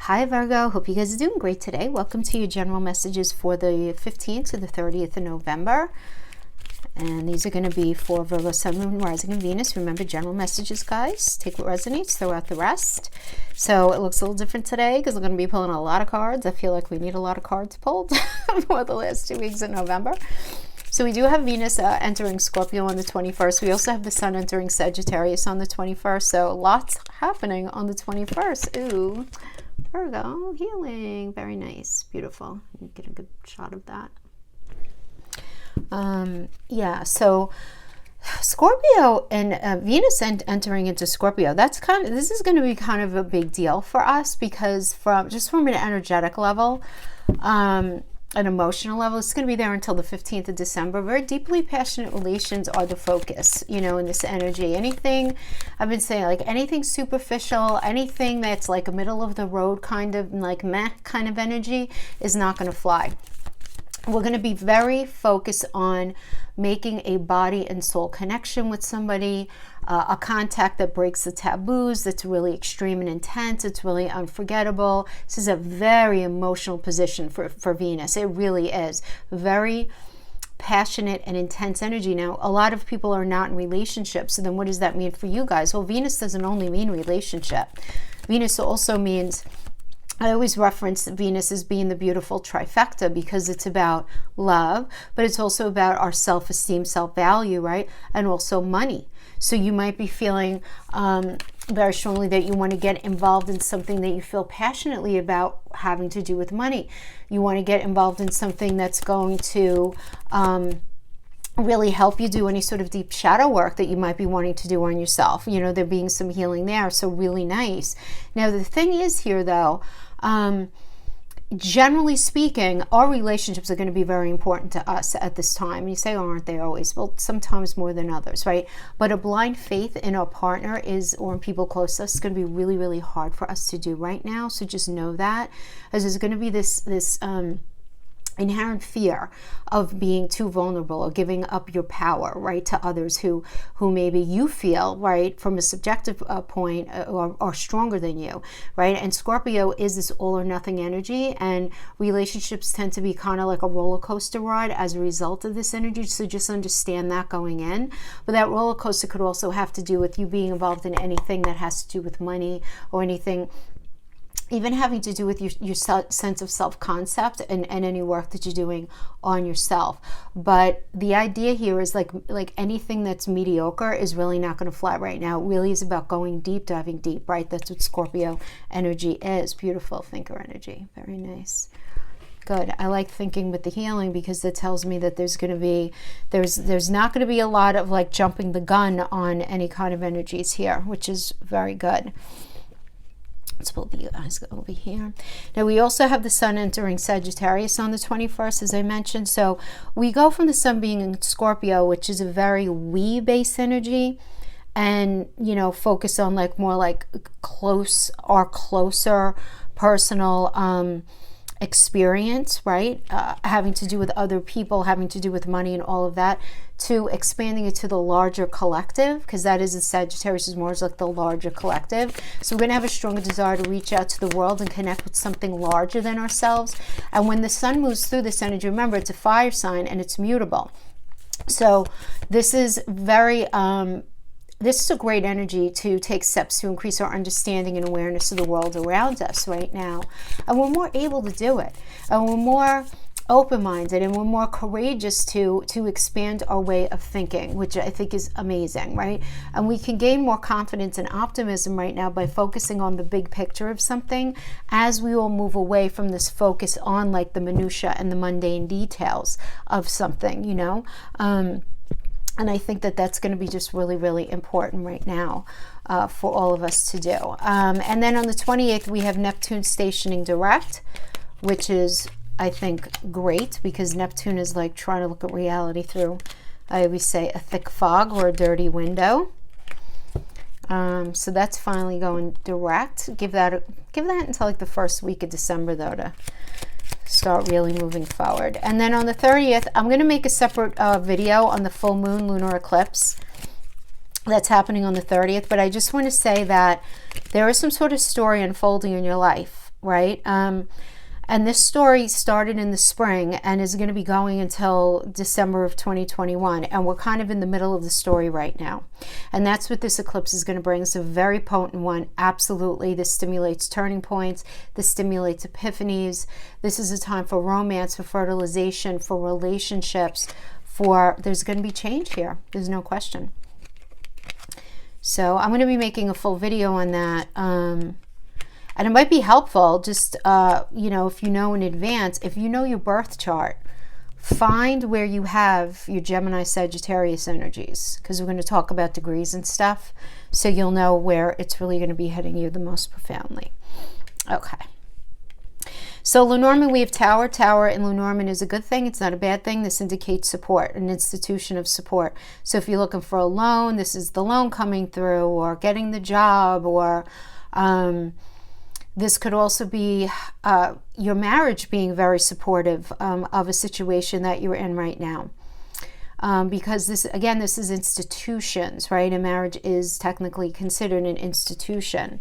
Hi Virgo, hope you guys are doing great today. Welcome to your general messages for the 15th to the 30th of November. And these are going to be for Virgo, Sun, Moon, Rising, and Venus. Remember, general messages, guys. Take what resonates, throw out the rest. So it looks a little different today because we're going to be pulling a lot of cards. I feel like we need a lot of cards pulled for the last 2 weeks in November. So we do have Venus entering Scorpio on the 21st. We also have the Sun entering Sagittarius on the 21st. So lots happening on the 21st. Ooh. Virgo, healing, very nice, beautiful. Get a good shot of that. Yeah, so Scorpio and Venus entering into Scorpio, this is going to be kind of a big deal for us because from an energetic level, an emotional level, it's going to be there until the 15th of December. Very deeply passionate relations are the focus, you know, in this energy. Anything, I've been saying, like anything superficial, anything that's like a middle of the road kind of like meh kind of energy is not going to fly. We're going to be very focused on making a body and soul connection with somebody, a contact that breaks the taboos, that's really extreme and intense, it's really unforgettable. This is a very emotional position for Venus. It really is. Very passionate and intense energy. Now, a lot of people are not in relationships, so then what does that mean for you guys? Well, Venus doesn't only mean relationship. Venus also means, I always reference Venus as being the beautiful trifecta because it's about love, but it's also about our self-esteem, self-value, right? And also money. So you might be feeling very strongly that you want to get involved in something that you feel passionately about having to do with money. You want to get involved in something that's going to really help you do any sort of deep shadow work that you might be wanting to do on yourself. You know, there being some healing there, so really nice. Now, the thing is here, though, generally speaking, our relationships are going to be very important to us at this time. And you say, oh, aren't they always? Well, sometimes more than others, right? But a blind faith in our partner or in people close to us is going to be really, really hard for us to do right now. So just know that, as there's going to be this inherent fear of being too vulnerable or giving up your power, right, to others who maybe you feel, right, from a subjective point are stronger than you, right? And Scorpio is this all or nothing energy, and relationships tend to be kind of like a roller coaster ride as a result of this energy. So just understand that going in. But that roller coaster could also have to do with you being involved in anything that has to do with money or anything, even having to do with your sense of self-concept and any work that you're doing on yourself. But the idea here is like anything that's mediocre is really not going to fly right now. It really is about going deep, diving deep, right? That's what Scorpio energy is. Beautiful thinker energy. Very nice. Good. I like thinking with the healing because that tells me that there's not going to be a lot of like jumping the gun on any kind of energies here, which is very good. Let's pull the eyes over here. Now we also have the Sun entering Sagittarius on the 21st, as I mentioned. So we go from the Sun being in Scorpio, which is a very we-based energy, and you know, focus on like more like closer personal experience, right? Having to do with other people, having to do with money and all of that, to expanding it to the larger collective, because that is the Sagittarius is more as like the larger collective. So we're going to have a stronger desire to reach out to the world and connect with something larger than ourselves. And when the Sun moves through this energy, remember, it's a fire sign and it's mutable. So this is very this is a great energy to take steps to increase our understanding and awareness of the world around us right now. And we're more able to do it. And we're more open-minded and we're more courageous to expand our way of thinking, which I think is amazing, right? And we can gain more confidence and optimism right now by focusing on the big picture of something, as we all move away from this focus on like the minutia and the mundane details of something, you know? And I think that that's going to be just really, really important right now for all of us to do. And then on the 28th, we have Neptune stationing direct, which is, I think, great because Neptune is like trying to look at reality through, I always say, a thick fog or a dirty window. So that's finally going direct. Give that until like the first week of December, though, to start really moving forward. And then on the 30th, I'm going to make a separate video on the full moon lunar eclipse that's happening on the 30th. But I just want to say that there is some sort of story unfolding in your life right? And this story started in the spring and is going to be going until December of 2021. And we're kind of in the middle of the story right now. And that's what this eclipse is going to bring. It's a very potent one. Absolutely. This stimulates turning points. This stimulates epiphanies. This is a time for romance, for fertilization, for relationships, there's going to be change here. There's no question. So I'm going to be making a full video on that. And it might be helpful just, you know, if you know in advance, if you know your birth chart, find where you have your Gemini, Sagittarius energies, because we're going to talk about degrees and stuff. So you'll know where it's really going to be hitting you the most profoundly. Okay. So Lenormand, we have Tower. Tower in Lenormand is a good thing. It's not a bad thing. This indicates support, an institution of support. So if you're looking for a loan, this is the loan coming through, or getting the job, or this could also be your marriage being very supportive of a situation that you're in right now. Because this, again, this is institutions, right? A marriage is technically considered an institution.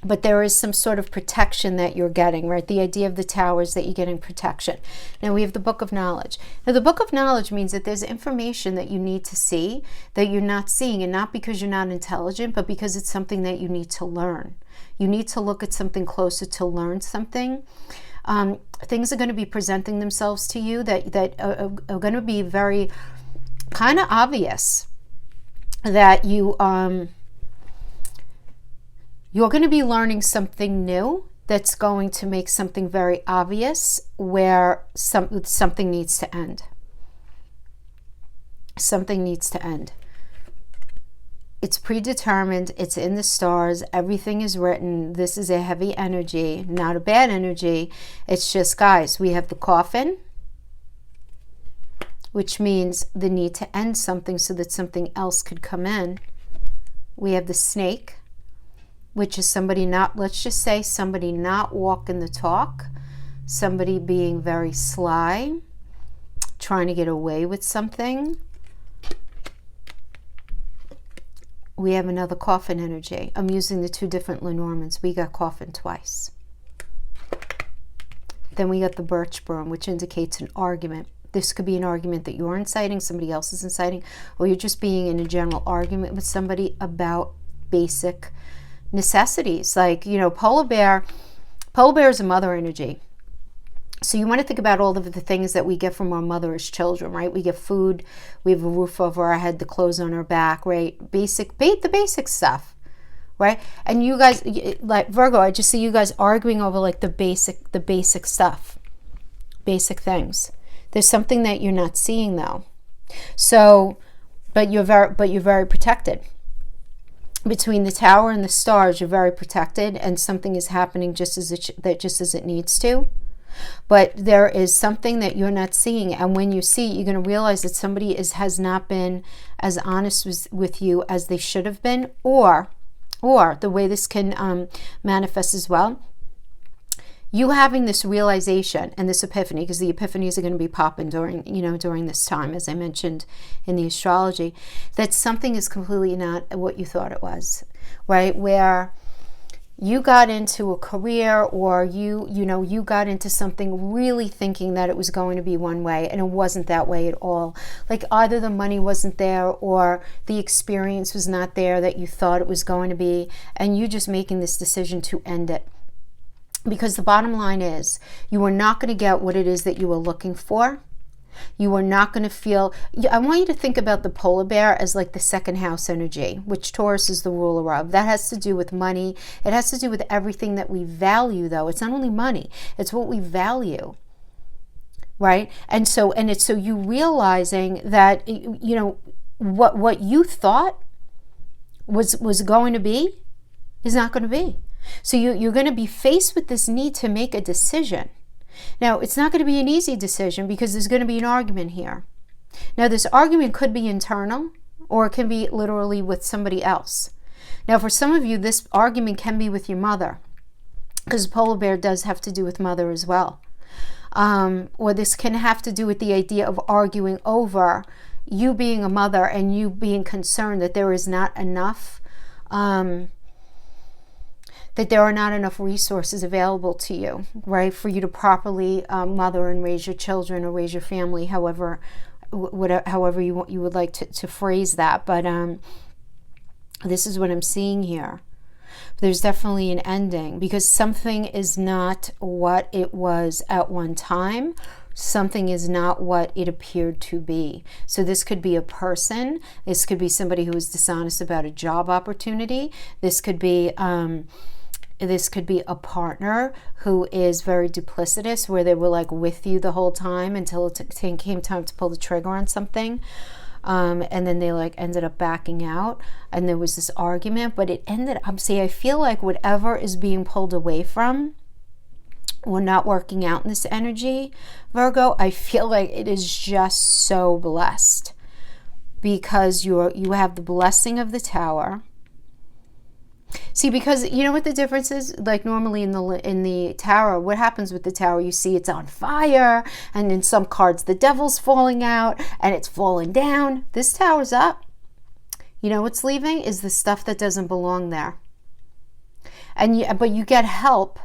But there is some sort of protection that you're getting, right? The idea of the Tower is that you're getting protection. Now we have the Book of Knowledge. Now the Book of Knowledge means that there's information that you need to see that you're not seeing, and not because you're not intelligent, but because it's something that you need to learn. You need to look at something closer to learn something. Things are going to be presenting themselves to you that are going to be very kind of obvious, that you're going to be learning something new that's going to make something very obvious, where something needs to end. Something needs to end. It's predetermined. It's in the stars. Everything is written. This is a heavy energy, not a bad energy. It's just, guys, we have the Coffin, which means the need to end something so that something else could come in. We have the Snake, which is somebody not, let's just say somebody not walking the talk, somebody being very sly, trying to get away with something. We have another Coffin energy. I'm using the two different Lenormands. We got Coffin twice. Then we got the Birch Broom, which indicates an argument. This could be an argument that you're inciting, somebody else is inciting, or you're just being in a general argument with somebody about basic necessities. Like, you know, polar bear is a mother energy. So you want to think about all of the things that we get from our mother as children, right? We get food, we have a roof over our head, the clothes on our back, right? The basic stuff, right? And you guys, like Virgo, I just see you guys arguing over like the basic stuff, basic things. There's something that you're not seeing though. So, but you're very protected. Between the Tower and the stars, you're very protected, and something is happening just as it needs to. But there is something that you're not seeing, and when you see, you're going to realize that somebody has not been as honest with you as they should have been, or the way this can manifest as well. You having this realization and this epiphany, because the epiphanies are going to be popping during this time, as I mentioned in the astrology, that something is completely not what you thought it was, right? Where you got into a career, or you got into something really thinking that it was going to be one way, and it wasn't that way at all. Like either the money wasn't there, or the experience was not there that you thought it was going to be, and you just making this decision to end it. Because the bottom line is, you are not going to get what it is that you are looking for. You are not going to feel, I want you to think about the polar bear as like the second house energy, which Taurus is the ruler of. That has to do with money. It has to do with everything that we value, though. It's not only money, it's what we value, right? And so you realizing that, you know, what you thought was going to be is not going to be. So you're going to be faced with this need to make a decision. Now, it's not going to be an easy decision, because there's going to be an argument here. Now, this argument could be internal, or it can be literally with somebody else. Now, for some of you, this argument can be with your mother, because polar bear does have to do with mother as well. Or this can have to do with the idea of arguing over you being a mother and you being concerned that there is not enough that there are not enough resources available to you, right, for you to properly mother and raise your children or raise your family, however you would like to phrase that. But this is what I'm seeing here. There's definitely an ending, because something is not what it was at one time. Something is not what it appeared to be. So this could be a person. This could be somebody who is dishonest about a job opportunity. This could be a partner who is very duplicitous, where they were like with you the whole time until it came time to pull the trigger on something. And then they like ended up backing out, and there was this argument, but it ended up, I feel like whatever is being pulled away from or not working out in this energy, Virgo, I feel like it is just so blessed, because you have the blessing of the Tower. See, because you know what the difference is? Like normally in the Tower, what happens with the Tower? You see it's on fire, and in some cards the devil's falling out and it's falling down. This Tower's up. You know what's leaving is the stuff that doesn't belong there. But you get help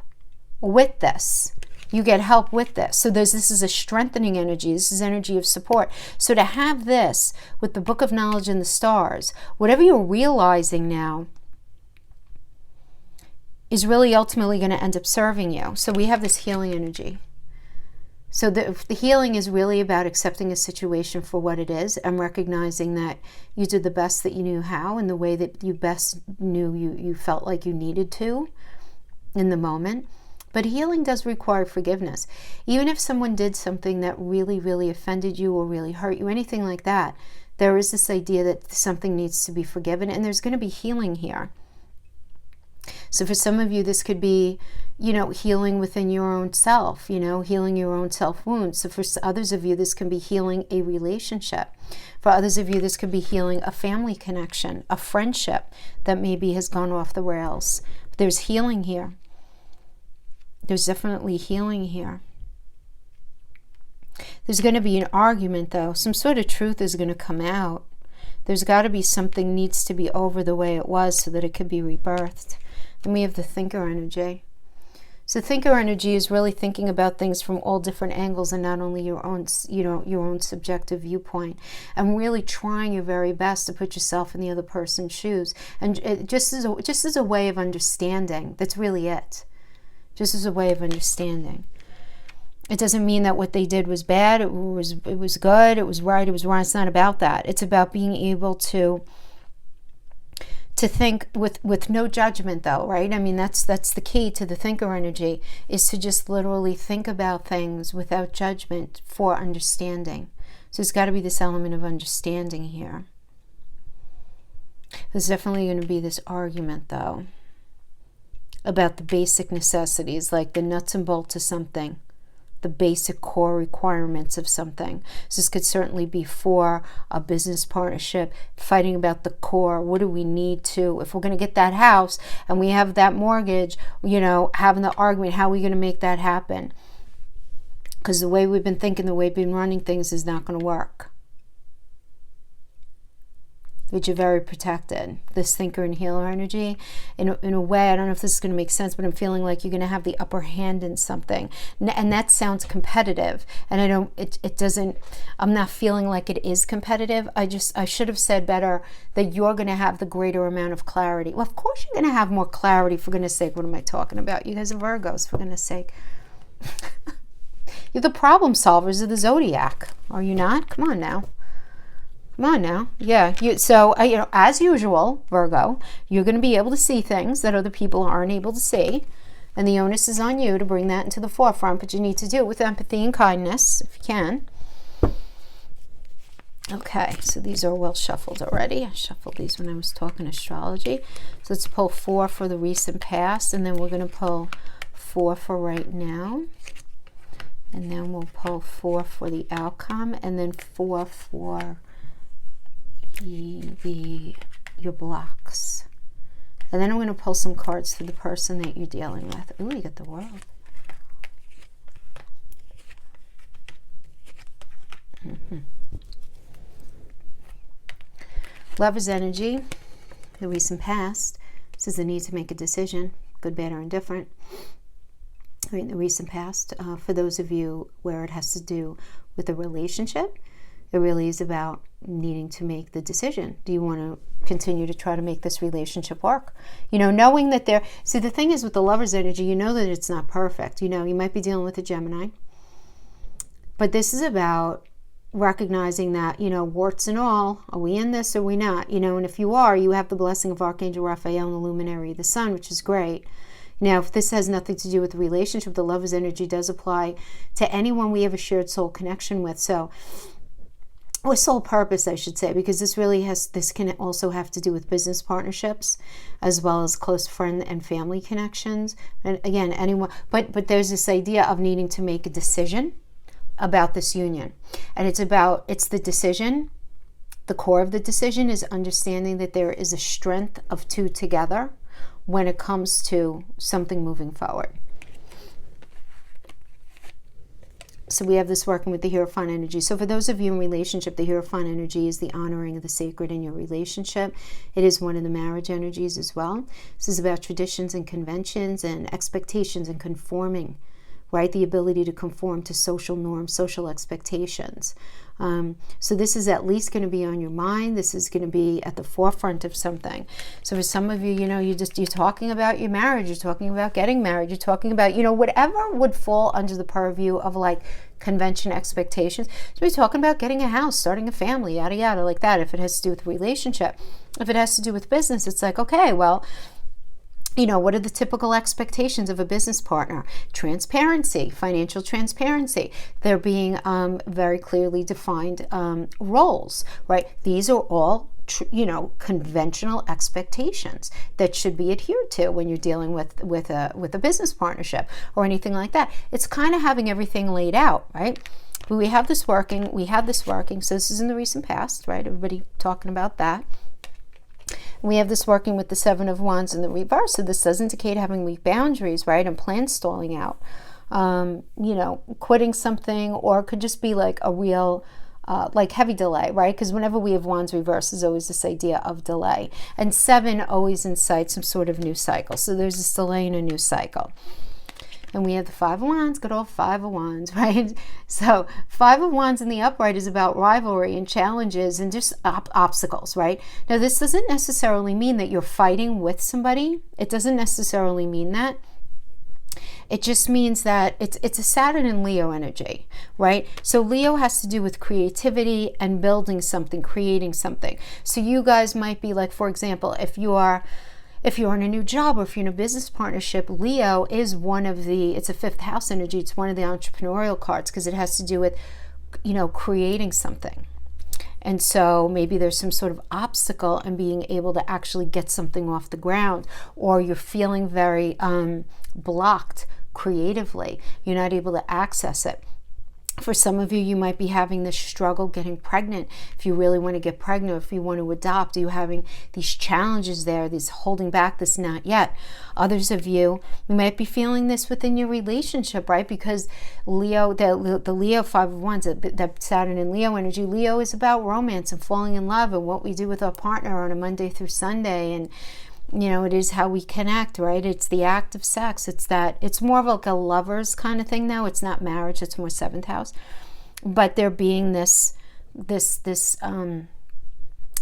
with this. You get help with this. So this is a strengthening energy. This is energy of support. So to have this with the Book of Knowledge and the stars, whatever you're realizing now is really ultimately going to end up serving you. So we have this healing energy. So the healing is really about accepting a situation for what it is and recognizing that you did the best that you knew how, in the way that you best knew you felt like you needed to in the moment. But healing does require forgiveness. Even if someone did something that really, really offended you or really hurt you, anything like that, there is this idea that something needs to be forgiven, and there's going to be healing here. So for some of you, this could be, healing within your own self, healing your own self wounds. So for others of you, this can be healing a relationship. For others of you, this could be healing a family connection, a friendship that maybe has gone off the rails. But there's healing here. There's definitely healing here. There's going to be an argument, though. Some sort of truth is going to come out. There's got to be something needs to be over the way it was so that it could be rebirthed. Then we have the thinker energy. So thinker energy is really thinking about things from all different angles, and not only your own, your own subjective viewpoint, and really trying your very best to put yourself in the other person's shoes, and just as a way of understanding. That's really it. Just as a way of understanding. It doesn't mean that what they did was bad. It was good. It was right. It was wrong. It's not about that. It's about being able to think with no judgment, though, right? I mean, that's the key to the thinker energy, is to just literally think about things without judgment for understanding. So there's got to be this element of understanding here. There's definitely going to be this argument, though, about the basic necessities, like the nuts and bolts of something, the basic core requirements of something. So this could certainly be for a business partnership, fighting about the core. What do we need to, if we're going to get that house and we have that mortgage, having the argument, how are we going to make that happen? Because the way we've been thinking, the way we've been running things is not going to work. Which you're very protected. This thinker and healer energy, in a way, I don't know if this is going to make sense, but I'm feeling like you're going to have the upper hand in something, and that sounds competitive, and I'm not feeling like it is competitive. I should have said better that you're going to have the greater amount of clarity. Well, of course you're going to have more clarity, for goodness sake. What am I talking about? You guys are Virgos, for goodness sake. You're the problem solvers of the zodiac, are you not? Come on now. Come on now. Yeah. As usual, Virgo, you're going to be able to see things that other people aren't able to see. And the onus is on you to bring that into the forefront. But you need to do it with empathy and kindness, if you can. Okay. So these are well shuffled already. I shuffled these when I was talking astrology. So let's pull 4 for the recent past. And then we're going to pull 4 for right now. And then we'll pull 4 for the outcome. And then 4 for your blocks. And then I'm going to pull some cards for the person that you're dealing with. Ooh, you get the World. Lover's energy, the recent past. This is the need to make a decision. good, bad, or indifferent, or in the recent past. For those of you where it has to do with a relationship, it really is about needing to make the decision. Do you want to continue to try to make this relationship work? Knowing that see, the thing is with the Lover's energy, you know that it's not perfect. You might be dealing with a Gemini, but this is about recognizing that, warts and all, are we in this or are we not? And if you are, you have the blessing of Archangel Raphael and the luminary of the sun, which is great. Now, if this has nothing to do with the relationship, the Lover's energy does apply to anyone we have a shared soul connection with. So, or soul purpose, I should say, because this can also have to do with business partnerships, as well as close friend and family connections. And again, anyone, but there's this idea of needing to make a decision about this union. And it's the decision. The core of the decision is understanding that there is a strength of two together when it comes to something moving forward. So we have this working with the Hierophant energy. So for those of you in relationship, the Hierophant energy is the honoring of the sacred in your relationship. It is one of the marriage energies as well. This is about traditions and conventions and expectations and conforming, right? The ability to conform to social norms, social expectations. So this is at least going to be on your mind. This is going to be at the forefront of something. So for some of you, you're talking about your marriage, you're talking about getting married, you're talking about, whatever would fall under the purview of like convention expectations. So we're talking about getting a house, starting a family, yada, yada, like that. If it has to do with relationship, if it has to do with business, it's like, okay, well, what are the typical expectations of a business partner? Transparency, financial transparency. They're being very clearly defined roles, right? These are all, conventional expectations that should be adhered to when you're dealing with a business partnership or anything like that. It's kind of having everything laid out, right? But we have this working. So this is in the recent past, right? Everybody talking about that. We have this working with the Seven of Wands in the reverse. So this does indicate having weak boundaries, right? And plans stalling out. Quitting something, or it could just be like a real, like heavy delay, right? Because whenever we have Wands reverse, there's always this idea of delay. And 7 always incites some sort of new cycle. So there's this delay in a new cycle. And we have the 5 of Wands, good old 5 of Wands, right? So 5 of Wands in the upright is about rivalry and challenges and just obstacles, right? Now, this doesn't necessarily mean that you're fighting with somebody. It doesn't necessarily mean that. It just means that it's a Saturn and Leo energy, right? So Leo has to do with creativity and building something, creating something. So you guys might be like, for example, if you're in a new job or if you're in a business partnership, Leo is it's a 5th house energy. It's one of the entrepreneurial cards because it has to do with, creating something. And so maybe there's some sort of obstacle in being able to actually get something off the ground, or you're feeling very blocked creatively. You're not able to access it. For some of you, you might be having this struggle getting pregnant. If you really want to get pregnant, if you want to adopt, you're having these challenges there, these holding back, this not yet. Others of you might be feeling this within your relationship, right? Because Leo, the Leo 5 of Wands, that Saturn and Leo energy, Leo is about romance and falling in love and what we do with our partner on a Monday through Sunday. And it is how we connect, right? It's the act of sex. It's more of like a lover's kind of thing now. It's not marriage. It's more 7th house. But there being this I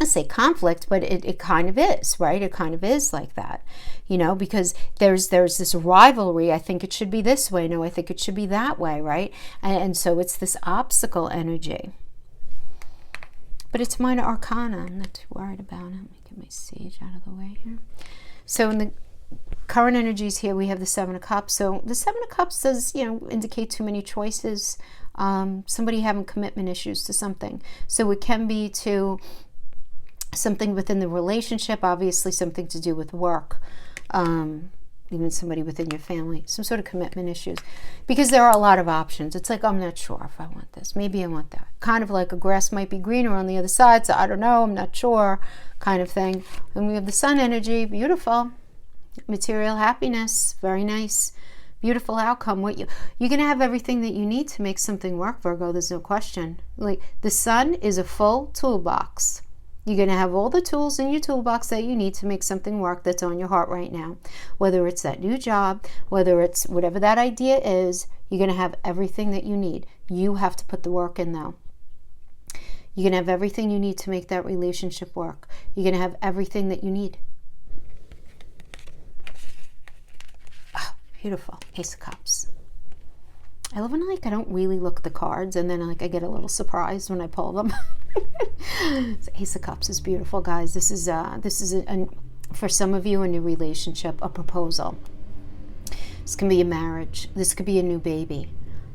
say conflict, but it kind of is, right? It kind of is like that, because there's this rivalry. I think it should be this way. No, I think it should be that way, right? And so it's this obstacle energy. But it's minor arcana. I'm not too worried about it. Let me get my sage out of the way here. So in the current energies here, we have the 7 of Cups. So the 7 of Cups does, indicate too many choices. Somebody having commitment issues to something. So it can be to something within the relationship, obviously something to do with work. Even somebody within your family, some sort of commitment issues, because there are a lot of options. It's like, I'm not sure if I want this, maybe I want that, kind of like a grass might be greener on the other side, so I don't know, I'm not sure, kind of thing. And we have the Sun energy, beautiful, material happiness, very nice, beautiful outcome. You're going to have everything that you need to make something work, Virgo, there's no question. Like, the Sun is a full toolbox. You're going to have all the tools in your toolbox that you need to make something work that's on your heart right now. Whether it's that new job, whether it's whatever that idea is, you're going to have everything that you need. You have to put the work in, though. You're going to have everything you need to make that relationship work. You're going to have everything that you need. Oh, beautiful. Ace of Cups. I love when I don't really look at the cards, and then I get a little surprised when I pull them. So Ace of Cups is beautiful, guys. This is for some of you, a new relationship, a proposal. This can be a marriage. This could be a new baby.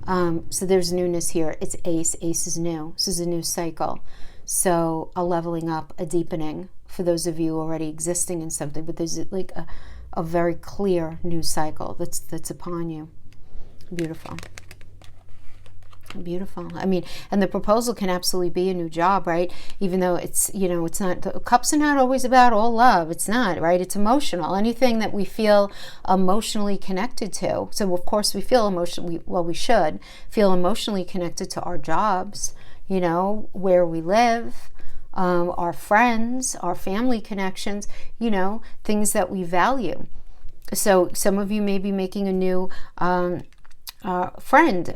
So there's newness here. It's Ace. Ace is new. This is a new cycle. So a leveling up, a deepening for those of you already existing in something. But there's like a very clear new cycle that's upon you. Beautiful. Beautiful. I mean, and the proposal can absolutely be a new job, right? Even though it's, it's not, the cups are not always about all love. It's not, right? It's emotional. Anything that we feel emotionally connected to. So of course we feel we should feel emotionally connected to our jobs, where we live, our friends, our family connections, things that we value. So some of you may be making a new, friend,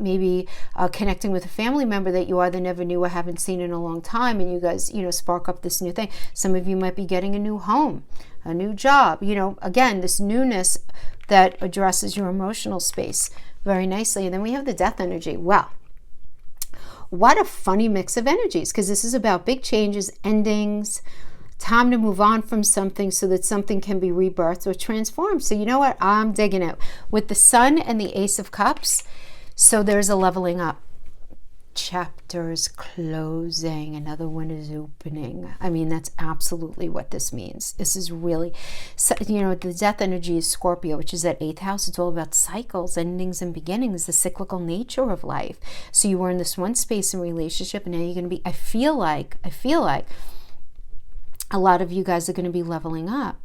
maybe connecting with a family member that you either never knew or haven't seen in a long time, and you guys, spark up this new thing. Some of you might be getting a new home, a new job, again, this newness that addresses your emotional space very nicely. And then we have the Death energy. Wow. What a funny mix of energies, because this is about big changes, endings, time to move on from something so that something can be rebirthed or transformed. So you know what? I'm digging it. With the Sun and the Ace of Cups, so there's a leveling up. Chapters closing, another one is opening. I mean, that's absolutely what this means. This is really, the Death energy is Scorpio, which is that 8th house. It's all about cycles, endings, and beginnings, the cyclical nature of life. So you were in this one space in relationship, and now you're going to be, I feel like, a lot of you guys are going to be leveling up.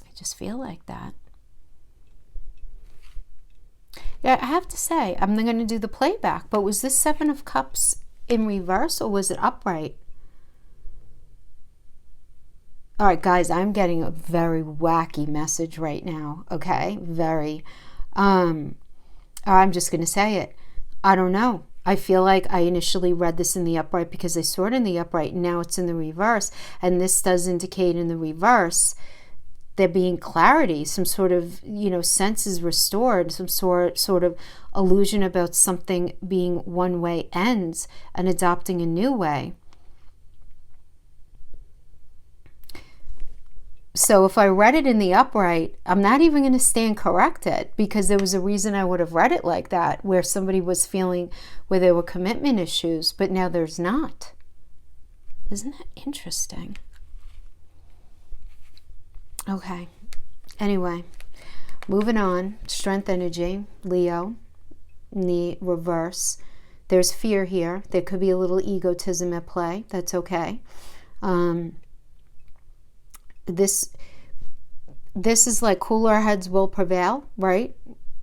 I just feel like that. Yeah, I have to say, I'm not going to do the playback, but was this 7 of Cups in reverse or was it upright? All right, guys, I'm getting a very wacky message right now, okay? Very. I'm just going to say it. I don't know. I feel like I initially read this in the upright because I saw it in the upright, and now it's in the reverse. And this does indicate in the reverse there being clarity, some sort of, senses restored, some sort of illusion about something being one way ends and adopting a new way. So if I read it in the upright, I'm not even going to stand corrected, because there was a reason I would have read it like that, where somebody was feeling where there were commitment issues, but now there's not. Isn't that interesting? Okay. Anyway, moving on. Strength energy, Leo, in the reverse. There's fear here. There could be a little egotism at play. That's okay. This is like cooler heads will prevail, right?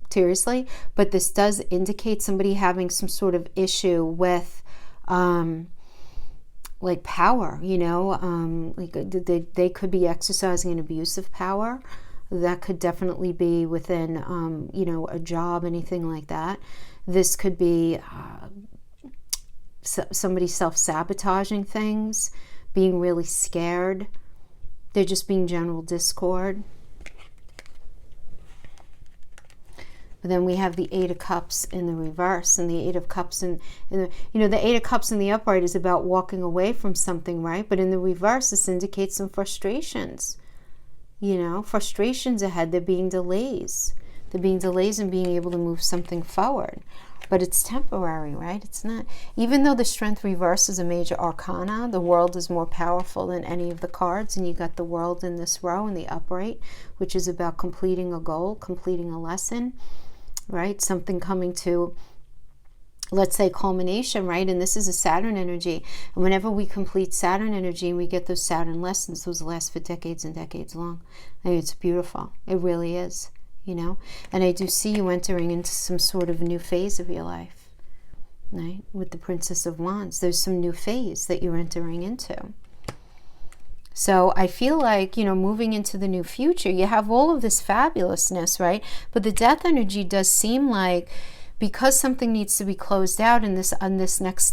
Seriously. But this does indicate somebody having some sort of issue with like power, like they could be exercising an abuse of power. That could definitely be within, a job, anything like that. This could be somebody self-sabotaging things, being really scared. They're just being general discord. But then we have the 8 of Cups in the reverse, and the 8 of Cups in the, the 8 of Cups in the upright is about walking away from something, right? But in the reverse, this indicates some frustrations. Frustrations ahead. There being delays. There being delays in being able to move something forward. But it's temporary, right? It's not. Even though the Strength reverse is a major arcana, the World is more powerful than any of the cards. And you got the World in this row in the upright, which is about completing a goal, completing a lesson, right? Something coming to, let's say, culmination, right? And this is a Saturn energy. And whenever we complete Saturn energy and we get those Saturn lessons, those last for decades and decades long. I mean, it's beautiful. It really is. And I do see you entering into some sort of new phase of your life. right? With the Princess of Wands, there's some new phase that you're entering into. So I feel like, moving into the new future, you have all of this fabulousness, right? But the death energy does seem like, because something needs to be closed out and this next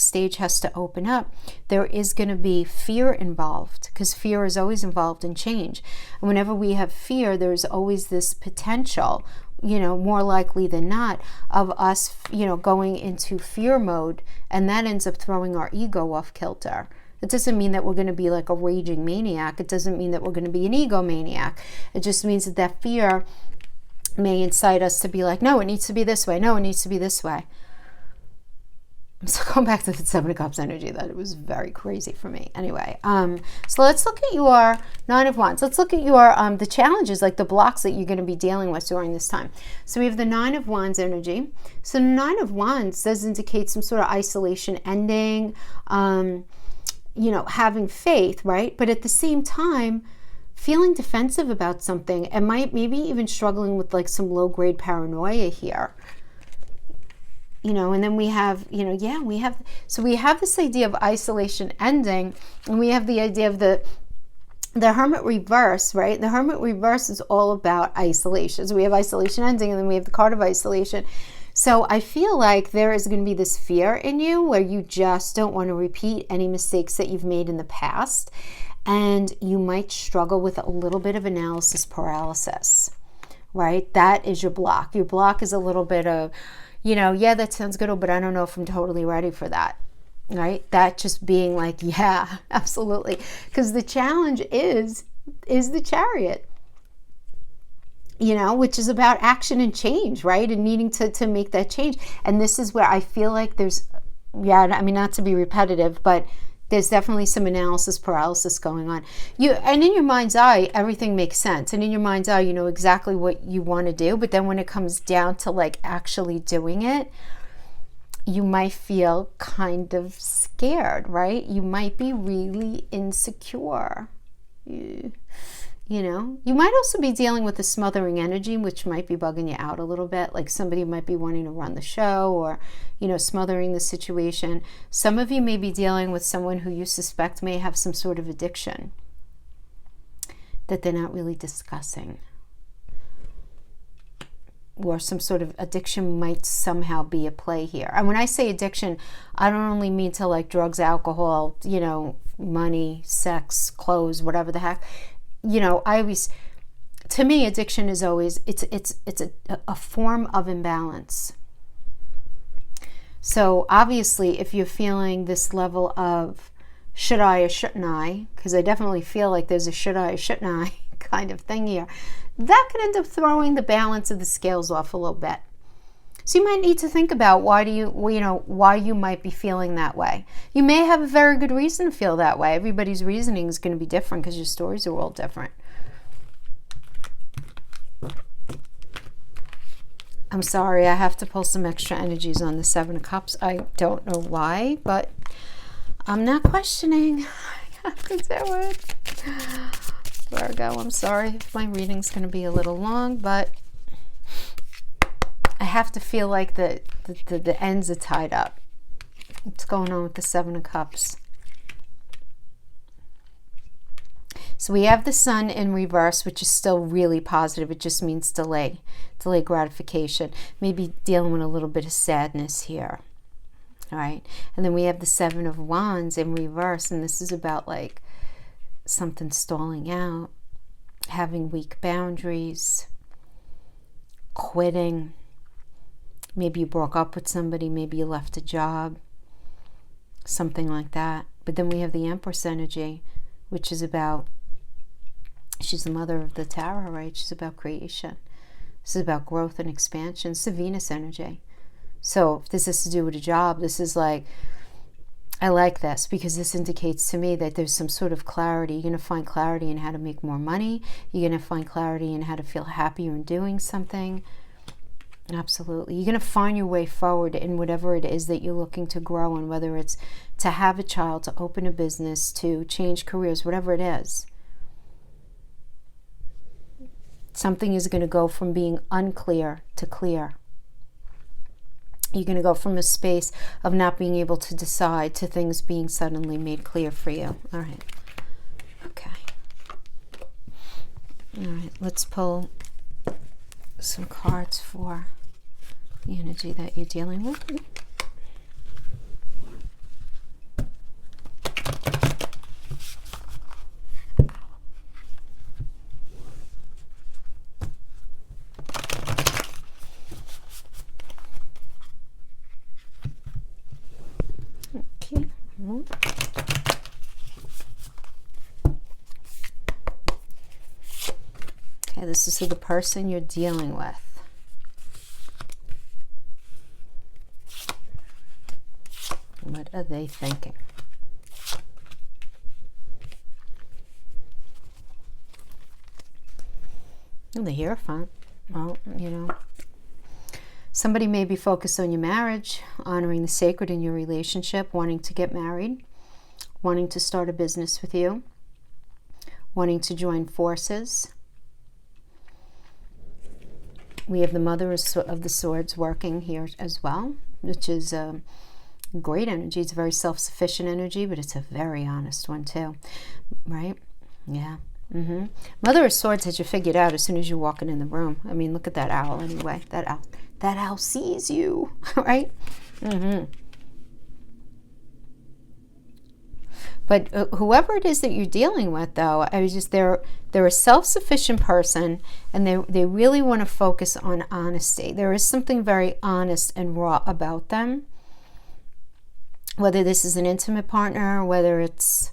stage has to open up, there is going to be fear involved, because fear is always involved in change. And whenever we have fear, there's always this potential, more likely than not, of us, going into fear mode, and that ends up throwing our ego off kilter. It doesn't mean that we're going to be like a raging maniac. It doesn't mean that we're going to be an egomaniac. It just means that fear may incite us to be like, no, it needs to be this way. No, it needs to be this way. I'm still going back to the Seven of Cups energy. That it was very crazy for me. Anyway, so let's look at your Nine of Wands. Let's look at your the challenges, like the blocks that you're going to be dealing with during this time. So we have the Nine of Wands energy. So the Nine of Wands does indicate some sort of isolation ending, having faith, right? But at the same time, feeling defensive about something, and maybe even struggling with like some low-grade paranoia here. And then we have, we have this idea of isolation ending, and we have the idea of the Hermit reverse, right? The Hermit reverse is all about isolation. So we have isolation ending, and then we have the card of isolation. So I feel like there is going to be this fear in you where you just don't want to repeat any mistakes that you've made in the past. And you might struggle with a little bit of analysis paralysis, right? That is your block. Your block is a little bit of, yeah, that sounds good, but I don't know if I'm totally ready for that, right? That just being like, yeah, absolutely. Because the challenge is the Chariot, which is about action and change, right? And needing to make that change. And this is where I feel like there's, not to be repetitive, but there's definitely some analysis paralysis going on. And in your mind's eye, everything makes sense. And in your mind's eye, you know exactly what you want to do. But then when it comes down to like actually doing it, you might feel kind of scared, right? You might be really insecure. You might also be dealing with a smothering energy, which might be bugging you out a little bit. Like somebody might be wanting to run the show or, smothering the situation. Some of you may be dealing with someone who you suspect may have some sort of addiction that they're not really discussing. Or some sort of addiction might somehow be at play here. And when I say addiction, I don't only mean to like drugs, alcohol, money, sex, clothes, whatever the heck. To me, addiction is always, it's a form of imbalance. So obviously, if you're feeling this level of should I or shouldn't I, because I definitely feel like there's a should I or shouldn't I kind of thing here, that could end up throwing the balance of the scales off a little bit. So you might need to think about why you might be feeling that way. You may have a very good reason to feel that way. Everybody's reasoning is going to be different because your stories are all different. I'm sorry, I have to pull some extra energies on the Seven of Cups. I don't know why, but I'm not questioning. I have to do it. Virgo, I'm sorry if my reading's going to be a little long, but I have to feel like the ends are tied up. What's going on with the Seven of Cups? So we have the Sun in reverse, which is still really positive. It just means delay gratification. Maybe dealing with a little bit of sadness here. All right. And then we have the Seven of Wands in reverse, and this is about like something stalling out, having weak boundaries, quitting. Maybe you broke up with somebody, maybe you left a job, something like that. But then we have the Empress energy, which is about, she's the mother of the tarot, right? She's about creation. This is about growth and expansion. It's the Venus energy. So if this has to do with a job, this is like, I like this because this indicates to me that there's some sort of clarity. You're going to find clarity in how to make more money. You're going to find clarity in how to feel happier in doing something. Absolutely. You're going to find your way forward in whatever it is that you're looking to grow in, whether it's to have a child, to open a business, to change careers, whatever it is. Something is going to go from being unclear to clear. You're going to go from a space of not being able to decide to things being suddenly made clear for you. All right. Okay. All right. Let's pull some cards for the energy that you're dealing with. Okay. Okay, this is the person you're dealing with. What are they thinking? And the Hierophant. Well, you know, somebody may be focused on your marriage, honoring the sacred in your relationship, wanting to get married, wanting to start a business with you, wanting to join forces. We have the Mother of the Swords working here as well, which is great energy. It's a very self-sufficient energy, but it's a very honest one too, right? Yeah. Mother of Swords has you figured out as soon as you're walking in the room. I mean, look at that owl anyway. That owl sees you, right? But whoever it is that you're dealing with, though, they're a self-sufficient person, and they really want to focus on honesty. There is something very honest and raw about them. Whether this is an intimate partner, whether it's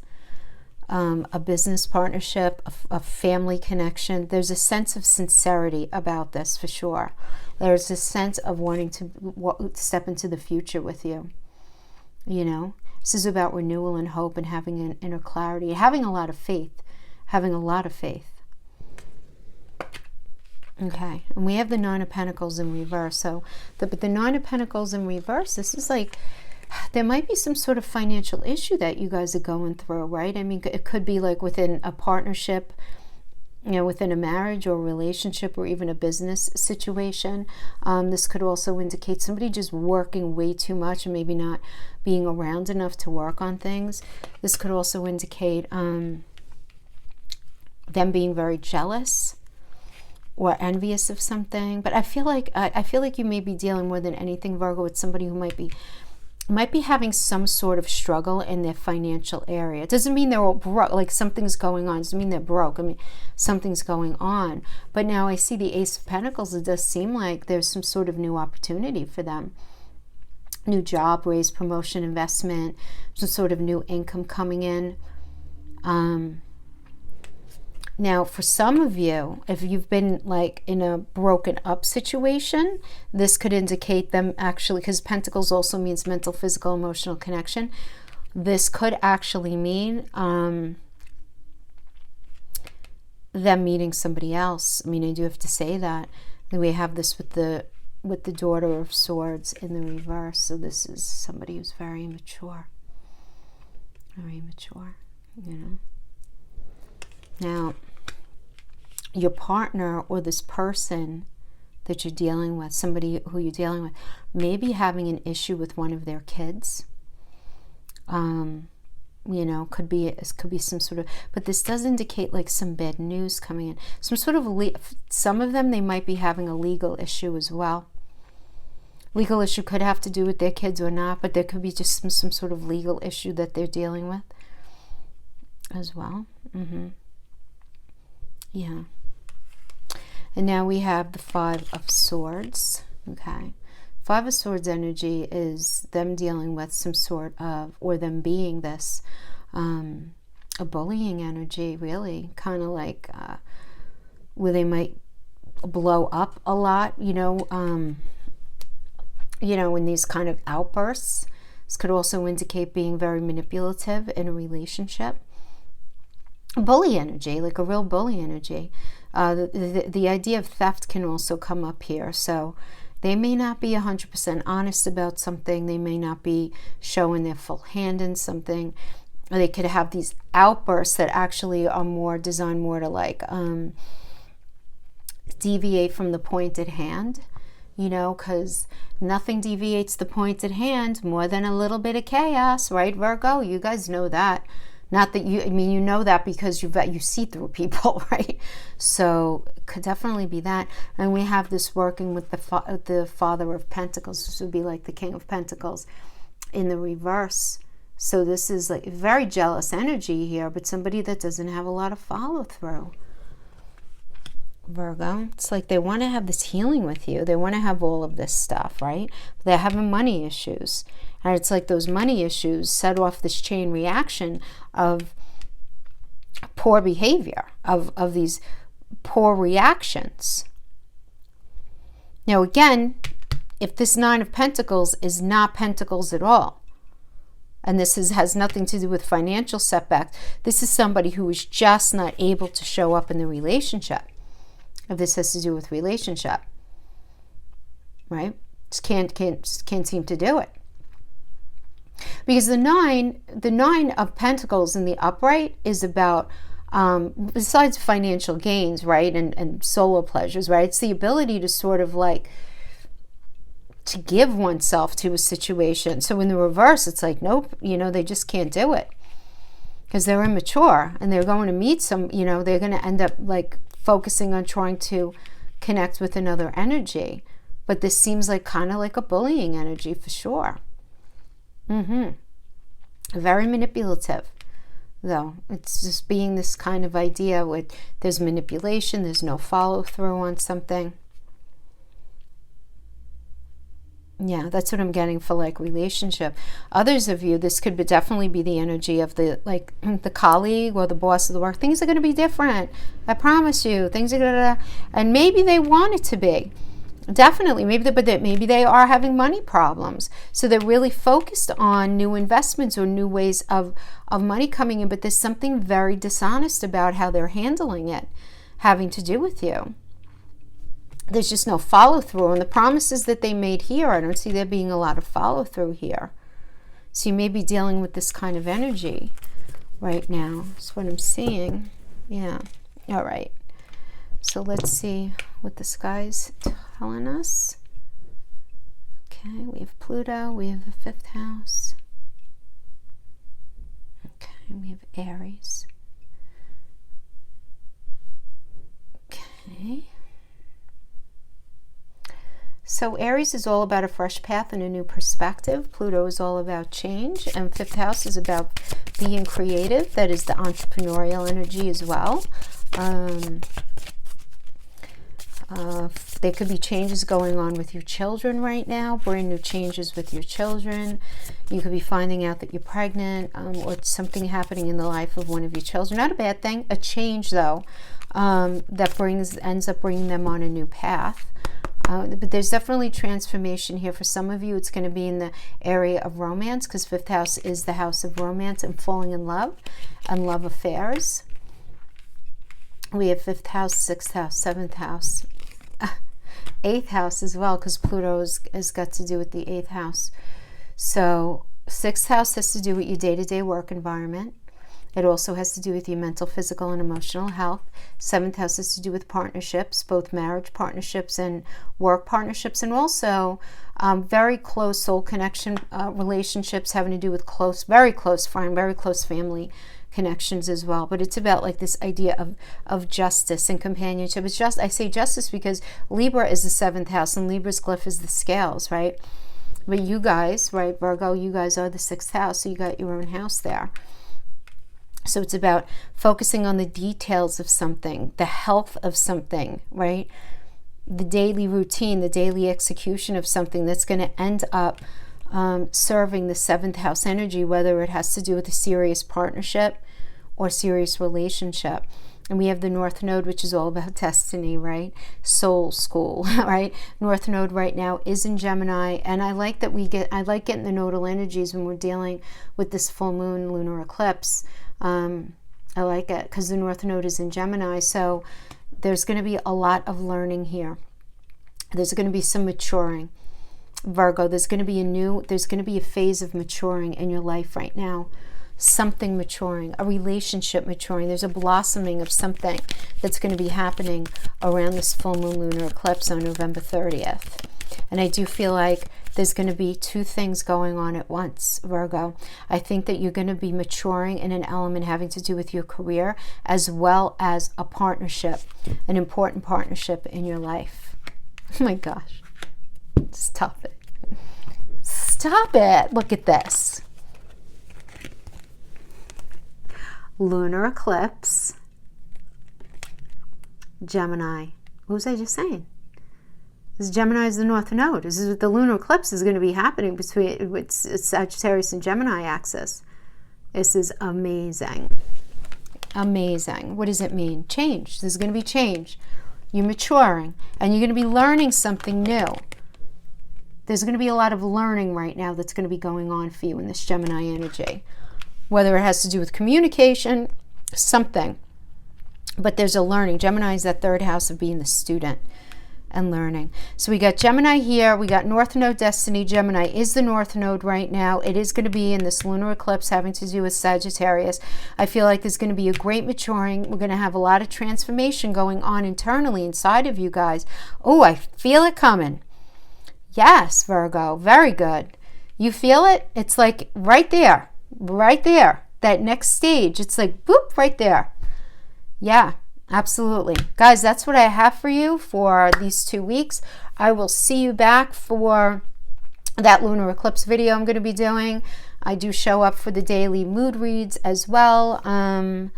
a business partnership, a family connection, there's a sense of sincerity about this for sure. There's a sense of wanting to step into the future with you. You know, this is about renewal and hope and having an inner clarity, having a lot of faith, Okay, and we have the Nine of Pentacles in reverse. So, but the Nine of Pentacles in reverse, this is like, there might be some sort of financial issue that you guys are going through, right? I mean, it could be like within a partnership, you know, within a marriage or a relationship or even a business situation. This could also indicate somebody just working way too much and maybe not being around enough to work on things. This could also indicate them being very jealous or envious of something. But I feel like you may be dealing more than anything, Virgo, with somebody who might be having some sort of struggle in their financial area. It doesn't mean they're all broke, like something's going on. It doesn't mean they're broke. I mean, something's going on. But now I see the Ace of Pentacles. It does seem like there's some sort of new opportunity for them. New job, raise, promotion, investment, some sort of new income coming in. Now, for some of you, if you've been like in a broken up situation, this could indicate them actually, because Pentacles also means mental, physical, emotional connection. This could actually mean them meeting somebody else. I mean, I do have to say that. And we have this with the Daughter of Swords in the reverse. So this is somebody who's very mature, you know. Now, your partner or this person that you're dealing with, somebody who you're dealing with, may be having an issue with one of their kids. You know, could be some sort of, but this does indicate like some bad news coming in. Some sort of, some of them, they might be having a legal issue as well. Legal issue could have to do with their kids or not, but there could be just some sort of legal issue that they're dealing with as well. Yeah. And now we have the Five of Swords. Okay. Five of Swords energy is them dealing with some sort of, or them being this, a bullying energy, really. Kind of like where they might blow up a lot, you know, in these kind of outbursts. This could also indicate being very manipulative in a relationship. Bully energy, like a real bully energy. The idea of theft can also come up here. So they may not be 100% honest about something. They may not be showing their full hand in something. Or they could have these outbursts that actually are more designed more to like deviate from the point at hand. you know, because nothing deviates the point at hand more than a little bit of chaos, right, Virgo? You guys know that. Not that you, I mean, you know that because you see through people, right? So it could definitely be that. And we have this working with the Father of Pentacles. This would be like the King of Pentacles in the reverse. So this is like very jealous energy here, but somebody that doesn't have a lot of follow through. Virgo, it's like they want to have this healing with you. They want to have all of this stuff, right? But they're having money issues. And it's like those money issues set off this chain reaction of poor behavior, of these poor reactions. Now, again, if this Nine of Pentacles is not Pentacles at all, and this has nothing to do with financial setbacks, this is somebody who is just not able to show up in the relationship. If this has to do with relationship, right? Just can't seem to do it. Because the nine of Pentacles in the upright is about, besides financial gains, right? And solo pleasures, right? It's the ability to sort of like, to give oneself to a situation. So in the reverse, it's like, nope, you know, they just can't do it. Because they're immature and they're going to meet some, you know, they're going to end up like focusing on trying to connect with another energy. But this seems like kind of like a bullying energy for sure. Very manipulative, though. It's just being this kind of idea with there's manipulation, there's no follow through on something. Yeah, that's what I'm getting for like relationship. Others of you, this could definitely be the energy of the like the colleague or the boss of the work. Things are going to be different. I promise you. Things are going to, and maybe they want it to be. Definitely, maybe they are having money problems. So they're really focused on new investments or new ways of money coming in, but there's something very dishonest about how they're handling it, having to do with you. There's just no follow through. And the promises that they made here, I don't see there being a lot of follow through here. So you may be dealing with this kind of energy right now. That's what I'm seeing. Yeah. All right. So let's see what the sky's telling us. Okay, we have Pluto, we have the 5th house. Okay, we have Aries. Okay. So Aries is all about a fresh path and a new perspective. Pluto is all about change. And 5th house is about being creative. That is the entrepreneurial energy as well. There could be changes going on with your children right now, brand new changes with your children. You could be finding out that you're pregnant, or something happening in the life of one of your children. Not a bad thing, a change though, that ends up bringing them on a new path. But there's definitely transformation here. For some of you, it's going to be in the area of romance, because 5th house is the house of romance and falling in love and love affairs. We have 5th house, 6th house, 7th house, 8th house as well, because Pluto has got to do with the 8th house. So 6th house has to do with your day-to-day work environment. It also has to do with your mental, physical, and emotional health. 7th house has to do with partnerships, both marriage partnerships and work partnerships, and also very close soul connection relationships having to do with very close friend, very close family connections as well. But it's about like this idea of justice and companionship. It's just, I say justice because Libra is the 7th house and Libra's glyph is the scales, right? But you guys, right, Virgo, you guys are the 6th house, so you got your own house there. So it's about focusing on the details of something, the health of something, right? The daily routine, the daily execution of something that's going to end up serving the 7th house energy, whether it has to do with a serious partnership or serious relationship. And we have the North Node, which is all about destiny, right? Soul school, right? North Node right now is in Gemini, and I like that I like getting the nodal energies when we're dealing with this full moon lunar eclipse. I like it because the North Node is in Gemini, so there's going to be a lot of learning here. There's going to be some maturing. Virgo, there's going to be a phase of maturing in your life right now. Something maturing, a relationship maturing. There's a blossoming of something that's going to be happening around this full moon lunar eclipse on November 30th. And I do feel like there's going to be two things going on at once, Virgo. I think that you're going to be maturing in an element having to do with your career, as well as a partnership, an important partnership in your life. Oh my gosh. Stop it. Stop it. Look at this. Lunar eclipse. Gemini. What was I just saying? This Gemini is the North Node. This is what the lunar eclipse is going to be happening between with Sagittarius and Gemini axis. This is amazing. Amazing. What does it mean? Change. There's going to be change. You're maturing, and you're going to be learning something new. There's going to be a lot of learning right now that's going to be going on for you in this Gemini energy. Whether it has to do with communication, something. But there's a learning. Gemini is that third house of being the student and learning. So we got Gemini here. We got North Node destiny. Gemini is the North Node right now. It is going to be in this lunar eclipse having to do with Sagittarius. I feel like there's going to be a great maturing. We're going to have a lot of transformation going on internally inside of you guys. Oh, I feel it coming. Yes, Virgo. Very good. You feel it? It's like right there. Right there. That next stage. It's like boop, right there. Yeah. Absolutely. Guys, that's what I have for you for these 2 weeks. I will see you back for that lunar eclipse video I'm going to be doing. I do show up for the daily mood reads as well. And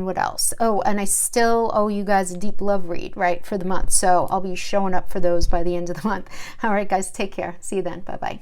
what else? Oh, and I still owe you guys a deep love read, right, for the month. So I'll be showing up for those by the end of the month. All right, guys, take care. See you then. Bye-bye.